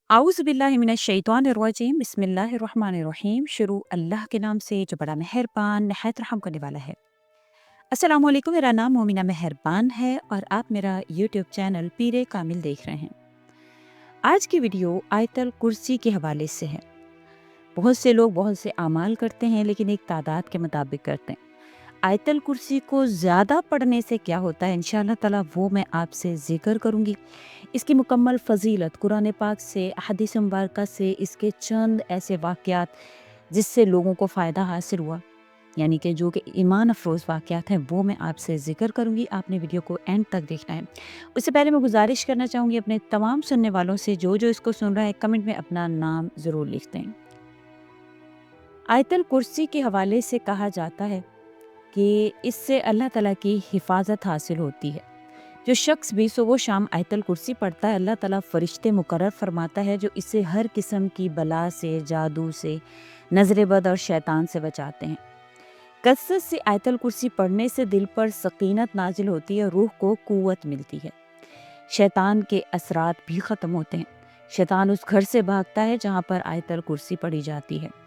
आऊज़ बिल्लाहि मिनश शैतानिर रजीम बिस्मिल्लाहिर रहमानिर रहीम। शुरू अल्लाह के नाम से जो बड़ा मेहरबान नहायत रहम करने वाला है। अस्सलामु अलैकुम। मेरा नाम मोमिना मेहरबान है और आप मेरा यूट्यूब चैनल पीरे कामिल देख रहे हैं। आज की वीडियो आयतल कुर्सी के हवाले से है। बहुत से लोग बहुत से आमाल करते हैं लेकिन एक तादाद के मुताबिक करते हैं। आयतल कुर्सी को ज़्यादा पढ़ने से क्या होता है, इंशाअल्लाह ताला वो मैं आपसे ज़िक्र करूँगी। इसकी मुकम्मल फ़ज़ीलत कुरान पाक से, हदीस मुबारका से, इसके चंद ऐसे वाक़यात जिससे लोगों को फ़ायदा हासिल हुआ, यानी कि जो कि ईमान अफ़रोज़ वाक़यात हैं, वो मैं आपसे ज़िक्र करूँगी। आपने वीडियो को एंड तक देखना है। उससे पहले मैं गुज़ारिश करना चाहूँगी अपने तमाम सुनने वालों से, जो इसको सुन रहा है, कमेंट में अपना नाम ज़रूर लिख दें। आयतल कुर्सी के हवाले से कहा जाता है कि इससे अल्लाह ताला की हिफाजत हासिल होती है। जो शख्स भी सुबह शाम आयतल कुर्सी पढ़ता है, अल्लाह ताला फ़रिश्ते मुकर्रर फरमाता है जो इसे हर किस्म की बला से, जादू से, नज़र बद और शैतान से बचाते हैं। कसरत से आयतल कुर्सी पढ़ने से दिल पर सकीनत नाजिल होती है, रूह को क़ुव्वत मिलती है। शैतान के असरात भी ख़त्म होते हैं। शैतान उस घर से भागता है जहाँ पर आयतल कुर्सी पढ़ी जाती है।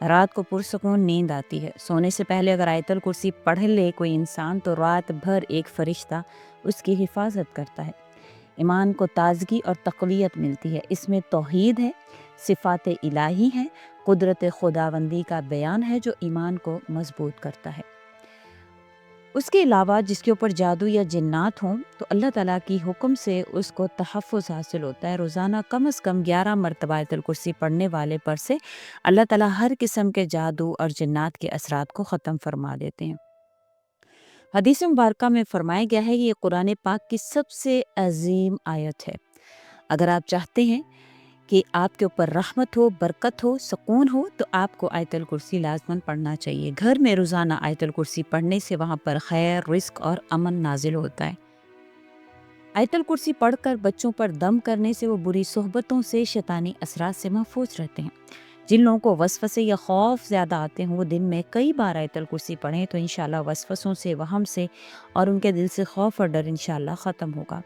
रात को पुरसकून नींद आती है। सोने से पहले अगर आयतल कुर्सी पढ़ ले कोई इंसान तो रात भर एक फरिश्ता उसकी हिफाजत करता है। ईमान को ताजगी और तक़वियत मिलती है। इसमें तौहीद है, सिफ़ात इलाही है, कुदरत खुदावंदी का बयान है जो ईमान को मजबूत करता है। उसके अलावा जिसके ऊपर जादू या जिन्नात हों तो अल्लाह ताला की हुक्म से उसको तहफ़्फ़ुज़ हासिल होता है। रोज़ाना कम से कम 11 मरतबा आयतल कुर्सी पढ़ने वाले पर से अल्लाह ताला हर किस्म के जादू और जिन्नात के असरात को ख़त्म फरमा देते हैं। हदीस मुबारका में फरमाया गया है कि ये कुरान पाक की सबसे अजीम आयत है। अगर आप चाहते हैं कि आपके ऊपर रहमत हो, बरकत हो, सुकून हो तो आपको आयतल कुर्सी लाज़मन पढ़ना चाहिए। घर में रोज़ाना आयतल कुर्सी पढ़ने से वहाँ पर खैर, रिज़्क और अमन नाजिल होता है। आयतल कुर्सी पढ़कर बच्चों पर दम करने से वो बुरी सोहबतों से, शैतानी असरात से महफूज रहते हैं। जिन लोगों को वसवसे या खौफ ज़्यादा आते हैं वो दिन में कई बार आयतल कुर्सी पढ़ें तो इंशाल्लाह वसवसों से, वहम से और उनके दिल से खौफ और डर इंशाल्लाह ख़त्म होगा।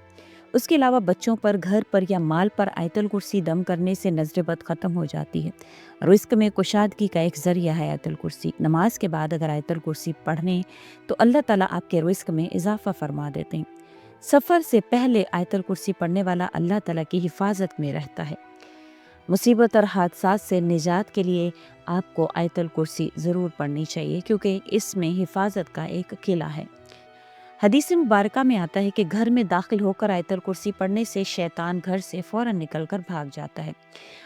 उसके अलावा बच्चों पर, घर पर या माल पर आयतल कुर्सी दम करने से नज़र बद ख़त्म हो जाती है। रिज़्क में कुशादगी का एक ज़रिया है आयतल कुर्सी। नमाज के बाद अगर आयतल कुर्सी पढ़ें तो अल्लाह ताला आपके रिज़्क में इजाफ़ा फरमा देते हैं। सफ़र से पहले आयतल कुर्सी पढ़ने वाला अल्लाह ताला की हिफाजत में रहता है। मुसीबत और हादसात से निजात के लिए आपको आयतल कुर्सी ज़रूर पढ़नी चाहिए क्योंकि इसमें हिफाजत का एक किला है। हदीस मुबारका में आता है कि घर में दाखिल होकर आयतल कुर्सी पढ़ने से शैतान घर से फ़ौरन निकलकर भाग जाता है।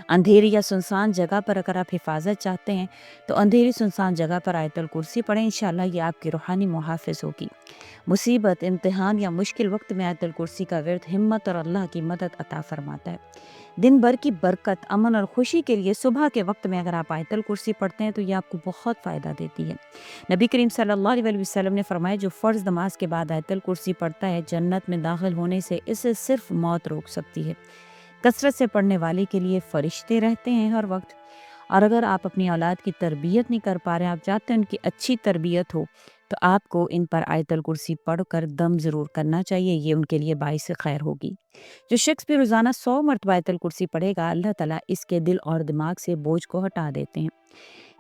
अंधेरी या सुनसान जगह पर अगर आप हिफाजत चाहते हैं तो अंधेरी सुनसान जगह पर आयतल कुर्सी पढ़ें, इंशाअल्लाह ये आपकी रूहानी मुहाफ़िज़ होगी। मुसीबत, इम्तिहान या मुश्किल वक्त में आयतल कुर्सी का विर्द हिम्मत और अल्लाह की मदद अता फरमाता है। दिन भर की बरकत, अमन और खुशी के लिए सुबह के वक्त में अगर आप आयतल कुर्सी पढ़ते हैं तो ये आपको बहुत फ़ायदा देती है। नबी करीम सल्लल्लाहु अलैहि वसल्लम ने फरमाया जो फ़र्ज़ नमाज के बाद आयतल कुर्सी पढ़ता है जन्नत में दाखिल होने से इसे सिर्फ मौत रोक सकती है। कसरत से पढ़ने वाले के लिए फ़रिश्ते रहते हैं हर वक्त। और अगर आप अपनी औलाद की तरबियत नहीं कर पा रहे हैं, आप चाहते हैं उनकी अच्छी तरबियत हो तो आपको इन पर आयतल कुर्सी पढ़कर दम ज़रूर करना चाहिए। ये उनके लिए बाइस खैर होगी। जो शख्स भी रोज़ाना 100 मरतबा आयतल कुर्सी पढ़ेगा अल्लाह ताला इसके दिल और दिमाग से बोझ को हटा देते हैं।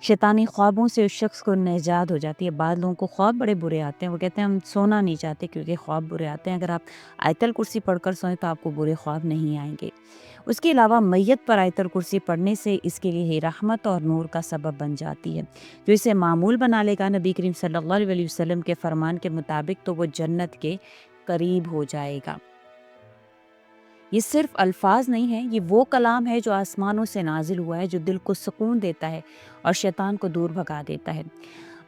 शैतानी ख्वाबों से उस शख्स को निजात हो जाती है। बाद लोगों को ख्वाब बड़े बुरे आते हैं, वो कहते हैं हम सोना नहीं चाहते क्योंकि ख्वाब बुरे आते हैं। अगर आप आयतल कुर्सी पढ़कर सोएं तो आपको बुरे ख्वाब नहीं आएंगे। उसके अलावा मैयत पर आयतल कुर्सी पढ़ने से इसके लिए ही रहमत और नूर का सबब बन जाती है। जो इसे मामूल बना लेगा नबी करीम सल्लल्लाहु अलैहि वसल्लम के फरमान के मुताबिक तो वो जन्नत के करीब हो जाएगा। ये सिर्फ अल्फाज नहीं है, ये वो कलाम है जो आसमानों से नाजिल हुआ है, जो दिल को सुकून देता है और शैतान को दूर भगा देता है।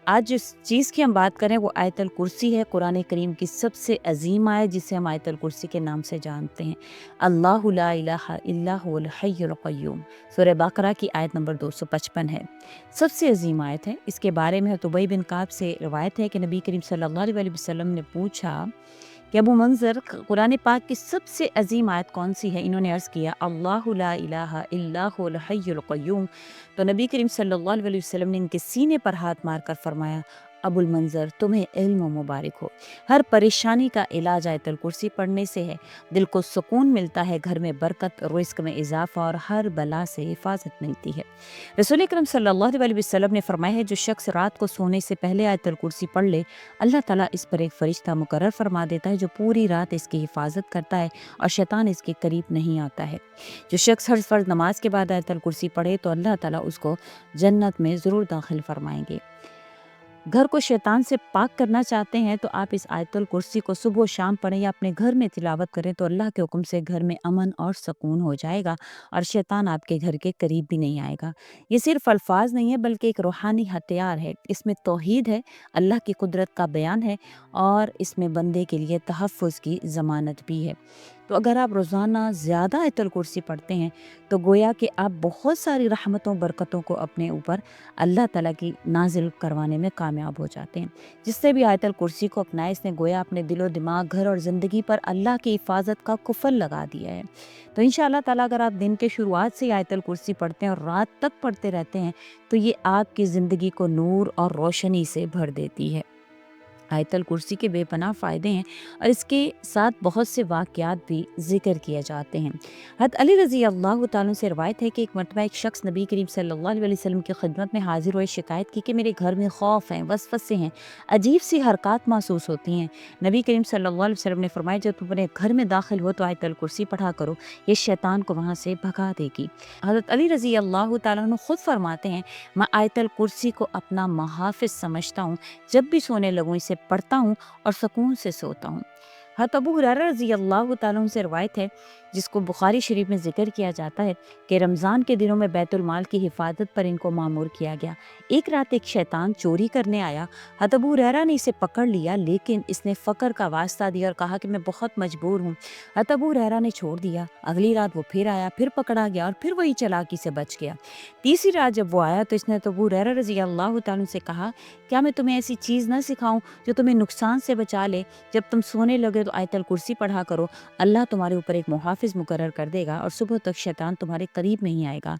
आज जिस चीज़ की हम बात करें वो आयतल कुर्सी है, कुरान करीम की सबसे अजीम आयत जिसे हम आयतल कुर्सी के नाम से जानते हैं। अल्लाहु ला इलाहा इल्ला हुवल हय्युल क़य्यूम, सूरह बकरा की आयत नंबर 255 है। सबसे अजीम आयत है। इसके बारे में उबई बिन काब से रवायत है कि नबी करीम सल्लल्लाहु अलैहि वसल्लम ने पूछा कि अबू मंज़र कुरान पाक की सबसे अजीम आयत कौन सी है? इन्होंने अर्ज़ किया अल्लाहु ला इलाहा इल्ला हुवल हय्युल क़य्यूम। तो नबी करीम सल्लल्लाहु अलैहि वसल्लम ने इनके सीने पर हाथ मारकर फरमाया ابو المنظر تمہیں علم و مبارک ہو۔ ہر پریشانی کا علاج آیت الکرسی پڑھنے سے ہے، دل کو سکون ملتا ہے، گھر میں برکت، رزق میں اضافہ اور ہر بلا سے حفاظت ملتی ہے۔ رسول اکرم صلی اللہ علیہ وسلم نے فرمایا ہے جو شخص رات کو سونے سے پہلے آیت الکرسی پڑھ لے، اللہ تعالیٰ اس پر ایک فرشتہ مقرر فرما دیتا ہے جو پوری رات اس کی حفاظت کرتا ہے اور شیطان اس کے قریب نہیں آتا ہے۔ جو شخص ہر فرض نماز کے بعد آیت الکرسی پڑھے تو اللہ تعالیٰ اس کو جنت میں ضرور داخل فرمائیں گے۔ گھر کو شیطان سے پاک کرنا چاہتے ہیں تو آپ اس آیت الکرسی کو صبح و شام پڑھیں یا اپنے گھر میں تلاوت کریں تو اللہ کے حکم سے گھر میں امن اور سکون ہو جائے گا اور شیطان آپ کے گھر کے قریب بھی نہیں آئے گا۔ یہ صرف الفاظ نہیں ہے بلکہ ایک روحانی ہتھیار ہے۔ اس میں توحید ہے، اللہ کی قدرت کا بیان ہے اور اس میں بندے کے لیے تحفظ کی ضمانت بھی ہے۔ تو اگر آپ روزانہ زیادہ آیت الکرسی پڑھتے ہیں تو گویا کہ آپ بہت ساری رحمتوں برکتوں کو اپنے اوپر اللہ تعالیٰ کی نازل کروانے میں کامیاب ہو جاتے ہیں۔ جس سے بھی آیت الکرسی کو اپنائے اس نے گویا اپنے دل و دماغ، گھر اور زندگی پر اللہ کی حفاظت کا کفل لگا دیا ہے۔ تو انشاءاللہ تعالیٰ اگر آپ دن کے شروعات سے آیت الکرسی پڑھتے ہیں اور رات تک پڑھتے رہتے ہیں تو یہ آپ کی زندگی کو نور اور روشنی سے بھر دیتی ہے۔ آیت الکرسی کے بے پناہ فائدے ہیں اور اس کے ساتھ بہت سے واقعات بھی ذکر کیے جاتے ہیں۔ حضرت علی رضی اللہ تعالیٰ سے روایت ہے کہ ایک مرتبہ ایک شخص نبی کریم صلی اللہ علیہ وسلم کی خدمت میں حاضر ہوئے، شکایت کی کہ میرے گھر میں خوف ہیں، وسوسے ہیں، عجیب سی حرکات محسوس ہوتی ہیں۔ نبی کریم صلی اللہ علیہ وسلم نے فرمایا جب تم اپنے گھر میں داخل ہو تو آیت الکرسی پڑھا کرو، یہ شیطان کو وہاں سے بھگا دے گی۔ حضرت علی رضی اللہ تعالیٰ عنہ خود فرماتے ہیں میں آیت الکرسی کو اپنا محافظ سمجھتا ہوں، جب بھی سونے لگوں اسے پڑھتا ہوں اور سکون سے سوتا ہوں۔ حضرت ابو ہریرہ رضی اللہ تعالیٰ عنہ سے روایت ہے جس کو بخاری شریف میں ذکر کیا جاتا ہے کہ رمضان کے دنوں میں بیت المال کی حفاظت پر ان کو مامور کیا گیا۔ ایک رات ایک شیطان چوری کرنے آیا، حضرت ابو ہریرہ نے اسے پکڑ لیا لیکن اس نے فقر کا واسطہ دیا اور کہا کہ میں بہت مجبور ہوں۔ حضرت ابو ہریرہ نے چھوڑ دیا۔ اگلی رات وہ پھر آیا، پھر پکڑا گیا اور پھر وہی چالاکی سے بچ گیا۔ تیسری رات جب وہ آیا تو اس نے ابو ہریرہ رضی اللہ تعالیٰ عنہ سے کہا کیا میں تمہیں ایسی چیز نہ سکھاؤں جو تمہیں نقصان سے بچا لے؟ جب تم سونے لگے تو آیت الکرسی پڑھا کرو، اللہ تمہارے اوپر ایک محافظ مقرر کر دے گا اور صبح تک شیطان تمہارے قریب نہیں آئے گا۔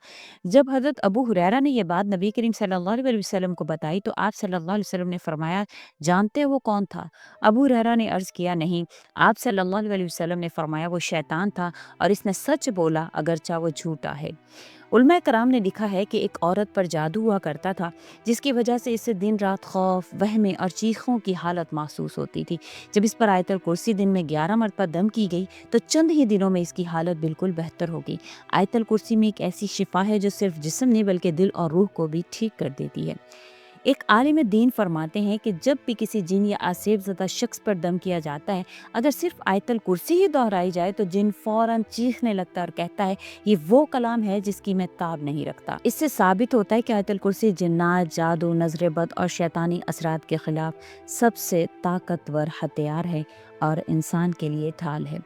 جب حضرت ابو ہریرہ نے یہ بات نبی کریم صلی اللہ علیہ وسلم کو بتائی تو آپ صلی اللہ علیہ وسلم نے فرمایا جانتے ہو وہ کون تھا؟ ابو ہریرہ نے عرض کیا نہیں۔ آپ صلی اللہ علیہ وسلم نے فرمایا وہ شیطان تھا اور اس نے سچ بولا اگرچہ وہ جھوٹا ہے۔ علماء کرام نے لکھا ہے کہ ایک عورت پر جادو ہوا کرتا تھا جس کی وجہ سے اسے دن رات خوف، وہمے اور چیخوں کی حالت محسوس ہوتی تھی۔ جب اس پر آیت الکرسی دن میں 11 مرتبہ دم کی گئی تو چند ہی دنوں میں اس کی حالت بالکل بہتر ہو گئی۔ آیت الکرسی میں ایک ایسی شفا ہے جو صرف جسم نہیں بلکہ دل اور روح کو بھی ٹھیک کر دیتی ہے۔ ایک عالم دین فرماتے ہیں کہ جب بھی کسی جن یا آسیب زدہ شخص پر دم کیا جاتا ہے، اگر صرف آیت الکرسی ہی دہرائی جائے تو جن فوراً چیخنے لگتا ہے اور کہتا ہے یہ وہ کلام ہے جس کی میں تاب نہیں رکھتا۔ اس سے ثابت ہوتا ہے کہ آیت الکرسی جنات، جادو، نظر بد اور شیطانی اثرات کے خلاف سب سے طاقتور ہتھیار ہے اور انسان کے لیے ڈھال ہے۔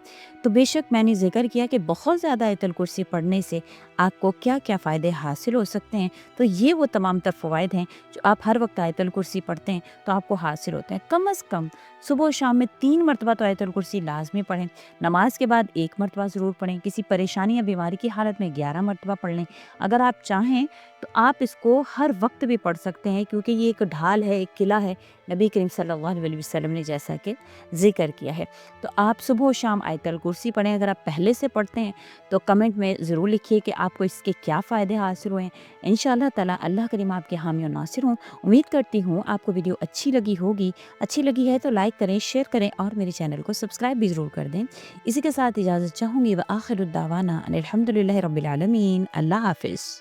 تو بے شک میں نے ذکر کیا کہ بہت زیادہ آیت الکرسی پڑھنے سے آپ کو کیا کیا فائدے حاصل ہو سکتے ہیں، تو یہ وہ تمام تر فوائد ہیں جو آپ ہر وقت آیت الکرسی پڑھتے ہیں تو آپ کو حاصل ہوتے ہیں۔ کم از کم صبح و شام میں 3 مرتبہ تو آیت الکرسی لازمی پڑھیں، نماز کے بعد 1 مرتبہ ضرور پڑھیں، کسی پریشانی یا بیماری کی حالت میں 11 مرتبہ پڑھ لیں۔ اگر آپ چاہیں تو آپ اس کو ہر وقت بھی پڑھ سکتے ہیں کیونکہ یہ ایک ڈھال ہے، ایک قلعہ ہے نبی کریم صلی اللہ علیہ وسلم نے جیسا کہ ذکر کیا ہے۔ تو آپ صبح و شام آیت الکرسی پڑھیں۔ اگر آپ پہلے سے پڑھتے ہیں تو کمنٹ میں ضرور لکھیے کہ آپ کو اس کے کیا فائدے حاصل ہوئے ہیں۔ انشاءاللہ تعالیٰ اللہ کریم آپ کے حامی و ناصر ہوں۔ امید کرتی ہوں آپ کو ویڈیو اچھی لگی ہوگی۔ اچھی لگی ہے تو لائک کریں، شیئر کریں اور میرے چینل کو سبسکرائب بھی ضرور کر دیں۔ اسی کے ساتھ اجازت چاہوں گی وآخر الدعوانا ان الحمدللہ رب العالمین۔ اللہ حافظ۔